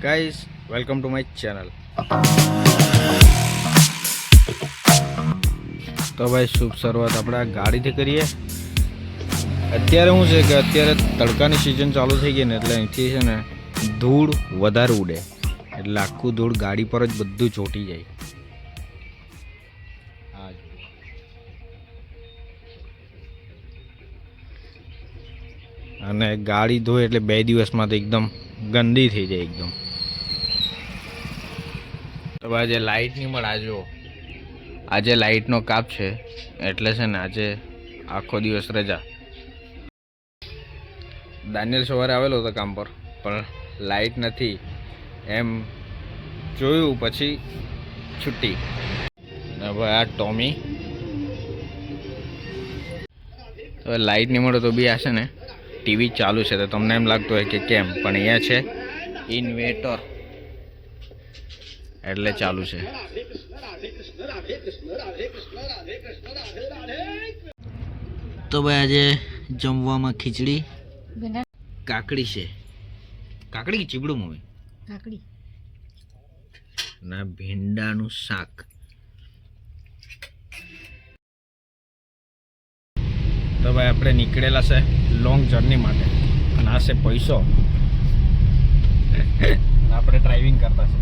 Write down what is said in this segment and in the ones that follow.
Guys welcome to my channel. તો ભાઈ શુભ શરૂઆત આપણે આ ગાડીથી કરીએ. અત્યારે શું છે કે અત્યારે તડકાની સિઝન ચાલુ થઈ ગઈ ને એટલે અહીંથી છે ને ધૂળ વધારે ઉડે એટલે આખું ધૂળ ગાડી પર જ બધું ચોંટી જાય. અને ગાડી ધોય એટલે 2 દિવસમાં તો એકદમ ગંદી થઈ જાય એકદમ. તો આજે લાઇટ નહીં મળે. આજે લાઇટનો કાપ છે એટલે છે ને આજે આખો દિવસ રજા. દાનિયલ સવારે આવેલો હતો કામ પર પણ લાઇટ નથી એમ જોયું પછી છુટ્ટી. હવે આ ટોમી હવે લાઇટ નહીં મળે તો બી આ છે ને ટીવી ચાલુ છે તો તમને એમ લાગતું હોય કે કેમ, પણ અહીંયા છે ઇન્વેટર એટલે ચાલુ છે. તો ભાઈ આજે જમવામાં ખીચડી કાકડી છે. કાકડી કે ચીબડું મમ્મી? કાકડી ના ભીંડાનું શાક. તો ભાઈ આપણે નીકળેલા છે લોંગ જર્ની માટે અને આ છે પૈસો. આપણે ડ્રાઇવિંગ કરતા છે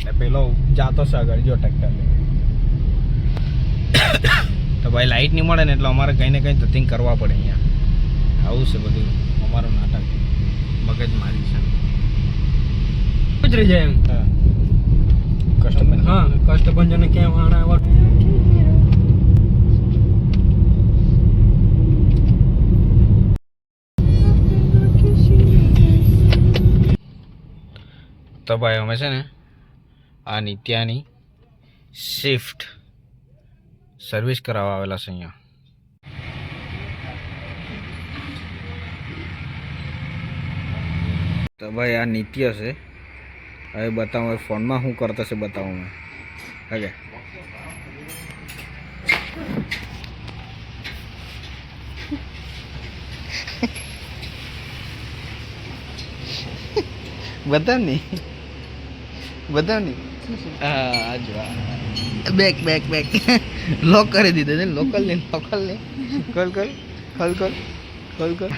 ને પેલો જાતો છે આગળ જો ટ્રેક્ટર. તો ભાઈ લાઇટ નહીં મળે ને એટલે અમારે કંઈ ને કંઈ ધતિંગ કરવા પડે અહીંયા. આવું છે બધું અમારું નાટક, મગજ મારી છે. ગુજરી જાય એમ. કસ્ટમર કષ્ટભંજન કેમ આણા તો ભાઈ અમે છે ને આ નિત્યાની સ્વિફ્ટ સર્વિસ કરાવવા આવેલા છે અહીંયા. તો ભાઈ આ નિત્ય છે. હવે બતાવો ફોનમાં શું કરતા છે બતાવું મેં. ઓકે બતાવ નહીં હા જો બેક લોક કરી દીધો છે. લોકલ ને ખોલ કર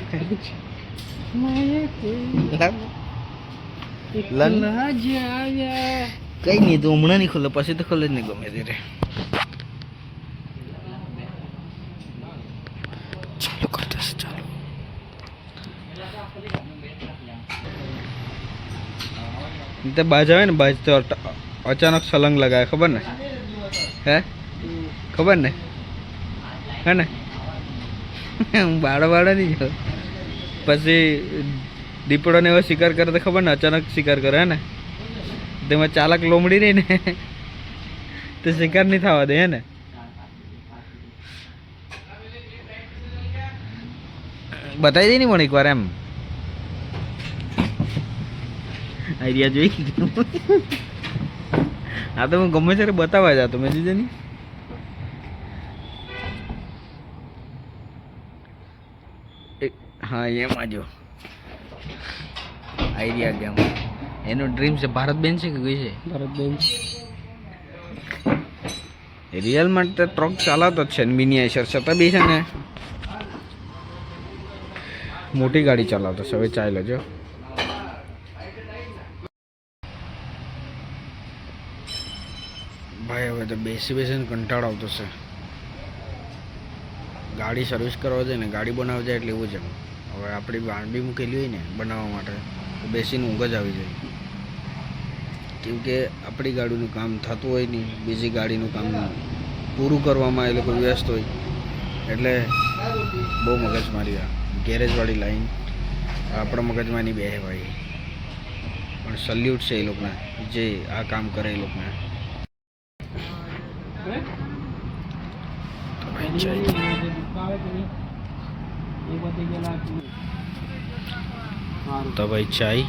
કઈ નહીં તો હમણાં નહીં ખોલે પછી તો ખોલે જ નહીં ગમે ત્યારે. ચાલુ કરતા છે ચાલુ. તે બાજ આવે ને બાજ તો અચાનક સલંગ લગાવે ખબર ને હે ખબર ને હે ને હું બાળા નહીં જાઉં પછી દીપડોને એવો શિકાર કરે તો ખબર ને અચાનક શિકાર કરે હે ને તેમાં ચાલક લોમડી રહી ને તો શિકાર નહીં થવા દે હે ને. બતાવી દે ને પણ એકવાર એમ આઈડિયા જોઈ. હા તો હું ગમે ત્યારે બતાવવા જાતો મેં દીધે નહીં. હા એમાં જો આઈડિયા ગેમ એનું ડ્રીમ છે. ભારતબેન છે કે કઈ છે? ભારતબેન રિયલમાં તો ટ્રક ચલાવતો જ છે ને મિનિએચર છતાં બી છે ને મોટી ગાડી ચલાવતો છે. હવે ચાલો જો ભાઈ હવે તો બેસીને કંટાળો આવતો છે. ગાડી સર્વિસ કરવા જાય ને ગાડી બનાવવા જાય એટલે એવું છે. હવે આપણી વાનબી મૂકેલી હોય ને બનાવવા માટે તો બેસીને ઊંઘ જ આવી જાય. કેમ કે આપણી ગાડીનું કામ થતું હોય નહીં, બીજી ગાડીનું કામ પૂરું કરવામાં એ લોકો વ્યસ્ત હોય એટલે બહુ મગજમારી. આ ગેરેજવાળી લાઈન આપણા મગજમાં નહીં બેસે ભાઈ. પણ સલ્યુટ છે એ લોકોને જે આ કામ કરે એ લોકોને. તો ભાઈ ચાય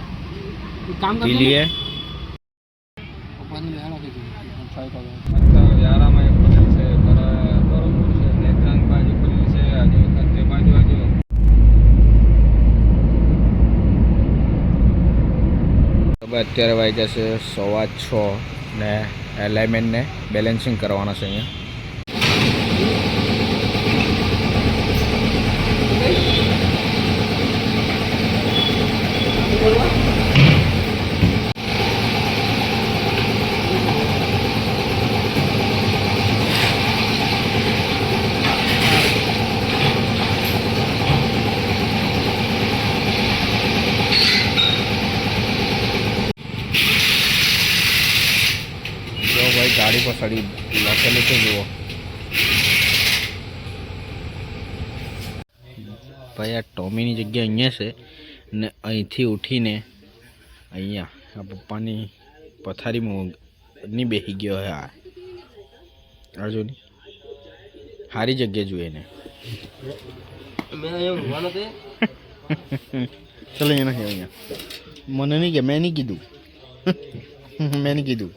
પી લીએ. હવે અત્યારે વાગ્યા છે 6:15 ને એલાઇનમેન્ટને બેલેન્સિંગ કરવાના છે અહીંયા. જો ભાઈ ગાડી પર સડી લખેલું છે જુઓ ભાઈ. આ ટોમીની જગ્યા અહીંયા છે ને અહીંથી ઉઠીને અહીંયા આ પપ્પાની પથારીમાં ની બેસી ગયો હે. આ જો ની સારી જગ્યા જોઈએ ને. ચાલો અહીંયા નથી અહીંયા મને નહીં કે મેં નહીં કીધું મેં નહીં કીધું.